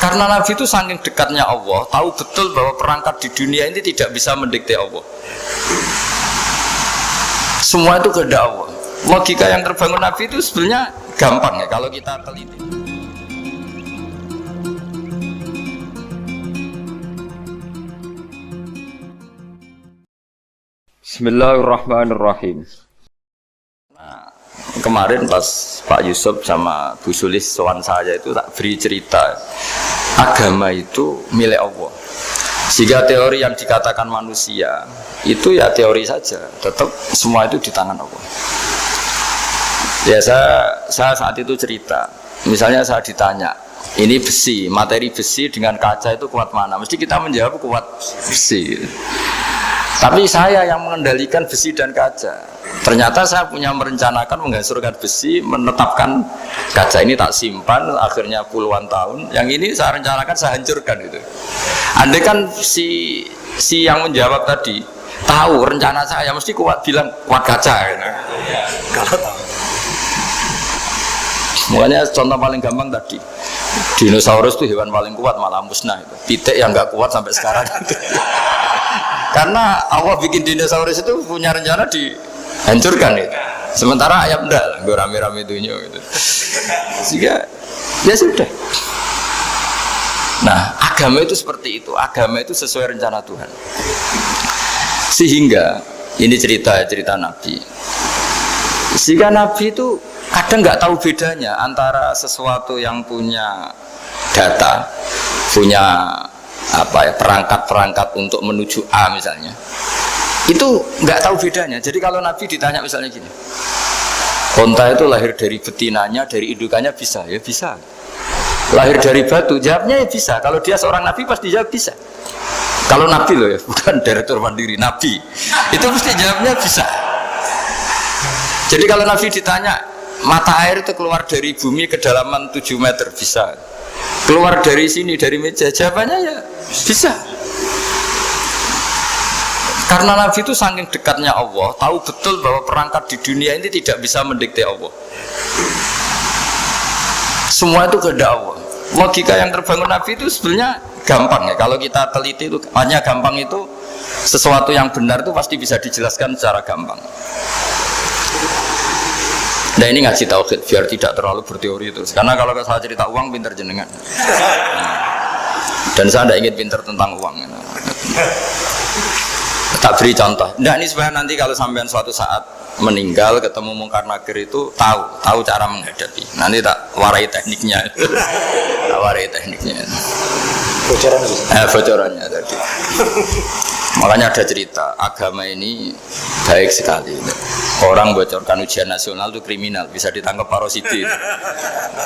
Karena Nabi itu saking dekatnya Allah, tahu betul bahwa perangkat di dunia ini tidak bisa mendikte Allah. Semua itu kehendak Allah. Logika yang terbangun Nabi itu sebenarnya gampang ya kalau kita teliti. Bismillahirrahmanirrahim. Nah, kemarin pas Pak Yusuf sama Bu Sulis sowan saya itu tak beri cerita agama itu milik Allah. Sehingga teori yang dikatakan manusia itu ya teori saja, tetap semua itu di tangan Allah. Ya saya saat itu cerita, misalnya saya ditanya, ini besi, materi besi dengan kaca itu kuat mana? Mesti kita menjawab kuat besi. Tapi saya yang mengendalikan besi dan kaca. Ternyata saya punya merencanakan menghancurkan besi, menetapkan kaca ini tak simpan, akhirnya puluhan tahun. Yang ini saya rencanakan saya hancurkan itu. Andai kan si yang menjawab tadi tahu rencana saya, mesti kuat bilang kuat kaca. Gitu. Kalau tahu. Makanya contoh paling gampang tadi, dinosaurus itu hewan paling kuat malah musnah itu. Pitik yang nggak kuat sampai sekarang. Karena Allah bikin dinosaurus itu punya rencana dihancurkan itu. Sementara ayam enggak lah, gue rame-rame itunya gitu. Sehingga ya sudah. Nah, agama itu seperti itu. Agama itu sesuai rencana Tuhan. Sehingga ini cerita Nabi. Sehingga Nabi itu kadang nggak tahu bedanya antara sesuatu yang punya data, punya perangkat-perangkat untuk menuju A misalnya, itu nggak tahu bedanya. Jadi kalau Nabi ditanya misalnya gini, onta itu lahir dari betinanya, dari indukannya bisa, ya bisa. Lahir dari batu, jawabnya ya bisa. Kalau dia seorang Nabi pasti jawab bisa. Kalau Nabi loh ya, bukan direktur mandiri, Nabi itu mesti jawabnya bisa. Jadi kalau Nabi ditanya, mata air itu keluar dari bumi kedalaman 7 meter, bisa. Keluar dari sini, dari meja, jawabannya ya bisa. Karena Nabi itu saking dekatnya Allah, tahu betul bahwa perangkat di dunia ini tidak bisa mendikte Allah. Semua itu kehendak Allah. Logika yang terbangun Nabi itu sebenarnya gampang ya. Kalau kita teliti itu hanya gampang, itu sesuatu yang benar itu pasti bisa dijelaskan secara gampang. Nah ini ngaji tauhid biar tidak terlalu berteori itu. Karena kalau saya cerita uang pinter jenengan. Dan saya tidak ingin pinter tentang uang. Tak beri contoh. Nah ini supaya nanti kalau sampean suatu saat meninggal ketemu Mungkar Nakir itu tahu cara menghadapi. Nanti tak warai tekniknya. Tak warai tekniknya. Bocorannya tadi. Makanya ada cerita, agama ini baik sekali. Orang bocorkan ujian nasional itu kriminal, bisa ditangkap parositi.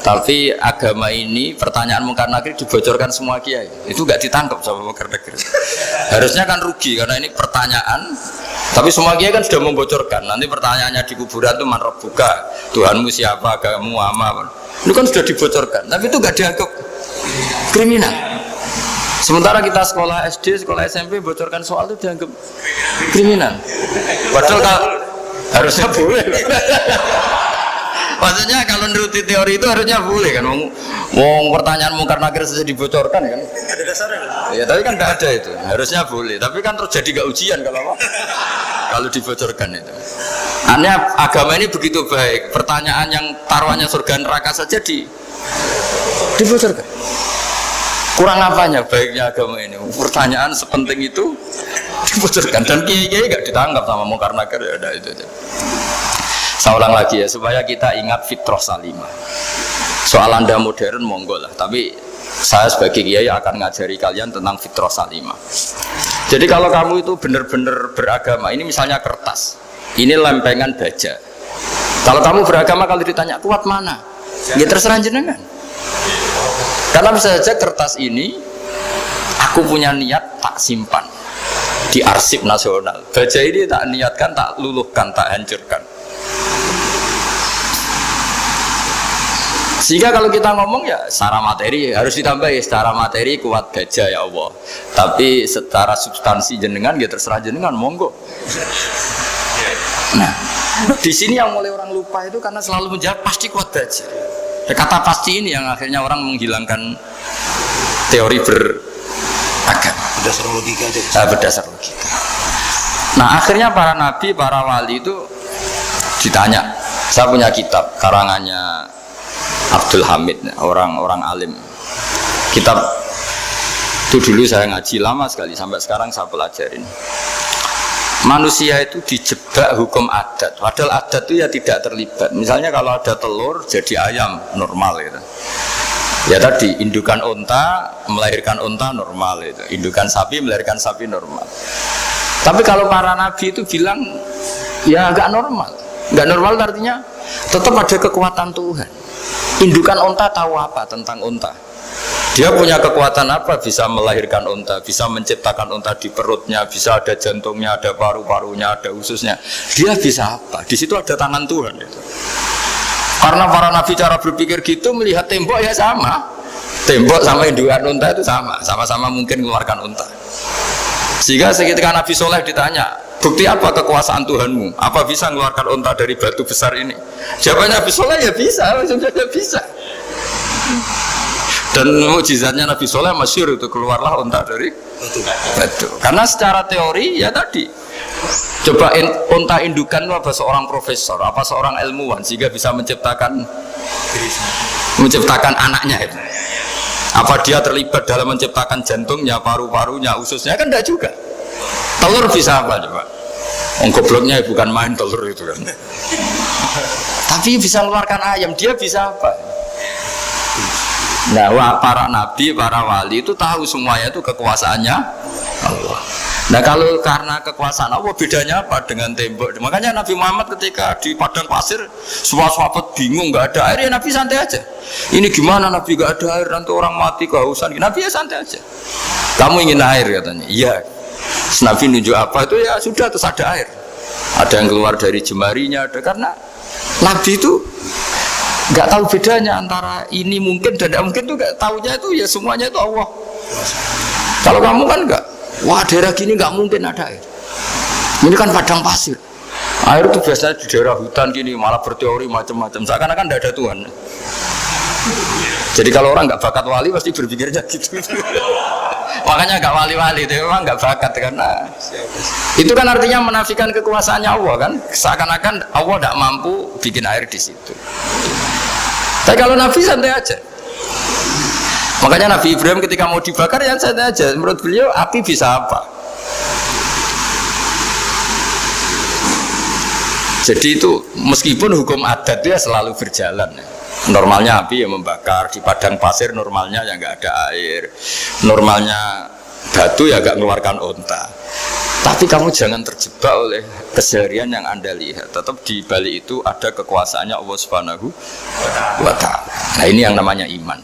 Tapi agama ini, pertanyaan Mungkar Nakir dibocorkan semua kiai, itu nggak ditangkap sama Mungkar Nakir. Harusnya kan rugi karena ini pertanyaan, tapi semua kiai kan sudah membocorkan. Nanti pertanyaannya di kuburan itu man rabbuka, Tuhanmu siapa, agamamu apa? Itu kan sudah dibocorkan, tapi itu nggak dianggap kriminal. Sementara kita sekolah SD, sekolah SMP bocorkan soal itu dianggap kriminal. Padahal harusnya boleh. Maksudnya kalau menuruti teori itu harusnya boleh kan. Wong pertanyaan Mungkar Nakir saja dibocorkan kan. Ada dasarnya. Ya tapi kan tidak ada itu. Harusnya boleh. Tapi kan terus jadi nggak ujian kalau dibocorkan itu. Aneh agama ini begitu baik. Pertanyaan yang taruhannya surga neraka saja dibocorkan. Kurang apanya baiknya agama ini? Pertanyaan sepenting itu dibocorkan dan kiai-kiai nggak ditangkap sama Mungkar Nakir, ya ada itu aja. Saya ulang lagi ya supaya kita ingat fitrah salimah. Soal Anda modern monggo lah, tapi saya sebagai kiai akan ngajari kalian tentang fitrah salimah. Jadi kalau kamu itu benar-benar beragama, ini misalnya kertas, ini lempengan baja. Kalau kamu beragama, kalau ditanya kuat mana, ya terserah jenengan. Karena bisa saja kertas ini aku punya niat tak simpan di arsip nasional. Baja ini tak niatkan, tak luluhkan, tak hancurkan. Sehingga kalau kita ngomong ya secara materi harus ditambah ya, secara materi kuat baja ya Allah. Tapi secara substansi jenengan ya terserah jenengan, monggo. Nah, di sini yang mulai orang lupa itu karena selalu menjawab pasti kuat baja. Kata pasti ini yang akhirnya orang menghilangkan teori beragama. Berdasar logika aja. Berdasar logika. Nah akhirnya para nabi, para wali itu ditanya. Saya punya kitab karangannya Abdul Hamid, orang alim. Kitab itu dulu saya ngaji lama sekali, sampai sekarang saya pelajarin. Manusia itu dijebak hukum adat, padahal adat itu ya tidak terlibat. Misalnya kalau ada telur jadi ayam normal gitu. Ya tadi indukan unta melahirkan unta normal itu, indukan sapi melahirkan sapi normal. Tapi kalau para nabi itu bilang ya nggak normal. Nggak normal artinya tetap ada kekuatan Tuhan. Indukan unta tahu apa tentang unta? Dia punya kekuatan apa? Bisa melahirkan unta, bisa menciptakan unta di perutnya, bisa ada jantungnya, ada paru-parunya, ada ususnya. Dia bisa apa? Di situ ada tangan Tuhan itu. Karena para nabi cara berpikir gitu, melihat tembok ya sama. Tembok sama indukan unta itu sama, sama-sama mungkin mengeluarkan unta. Sehingga ketika Nabi Soleh ditanya, bukti apa kekuasaan Tuhanmu? Apa bisa mengeluarkan unta dari batu besar ini? Jawabannya Nabi Soleh ya bisa, langsung saja bisa. Dan mukjizatnya Nabi Soleh masyhur itu, keluarlah unta dari batu. Karena secara teori ya tadi, coba unta indukan itu apa seorang profesor, apa seorang ilmuwan sehingga bisa menciptakan anaknya itu. Apa dia terlibat dalam menciptakan jantungnya, paru-parunya, ususnya? Kan tidak juga. Telur bisa apa coba? Gobloknya bukan main telur itu kan. Tapi bisa mengeluarkan ayam, dia bisa apa? Nah, para nabi, para wali itu tahu semuanya itu kekuasaannya Allah. Nah, kalau karena kekuasaan Allah, bedanya apa dengan tembok? Makanya Nabi Muhammad ketika di padang pasir, semua sahabat bingung, nggak ada air, ya Nabi santai aja. Ini gimana Nabi nggak ada air, nanti orang mati kehausan. Nabi ya santai aja. Kamu ingin air katanya? Iya. Nabi nunjuk apa itu ya sudah, terus ada air. Ada yang keluar dari jemarinya, ada karena Nabi itu nggak tahu bedanya antara ini mungkin dan tidak mungkin tuh, nggak tahunya itu ya semuanya itu Allah. Kalau kamu kan nggak. Wah daerah gini nggak mungkin ada air. Ini kan padang pasir. Air itu biasanya di daerah hutan gini malah berteori macam-macam. Seakan-akan tidak ada Tuhan. Jadi kalau orang nggak bakat wali pasti berpikirnya gitu. Makanya nggak wali-wali itu memang nggak bakat karena itu kan artinya menafikan kekuasaannya Allah kan. Seakan-akan Allah tidak mampu bikin air di situ. Tapi kalau Nabi santai aja. Makanya Nabi Ibrahim ketika mau dibakar ya santai aja. Menurut beliau api bisa apa? Jadi itu meskipun hukum adat itu ya selalu berjalan. Normalnya api yang membakar di padang pasir, normalnya ya nggak ada air. Normalnya batu ya nggak mengeluarkan unta. Tapi kamu jangan terjebak oleh keseharian yang Anda lihat. Tetap di balik itu ada kekuasaannya Allah Subhanahu wa Ta'ala. Nah ini yang namanya iman.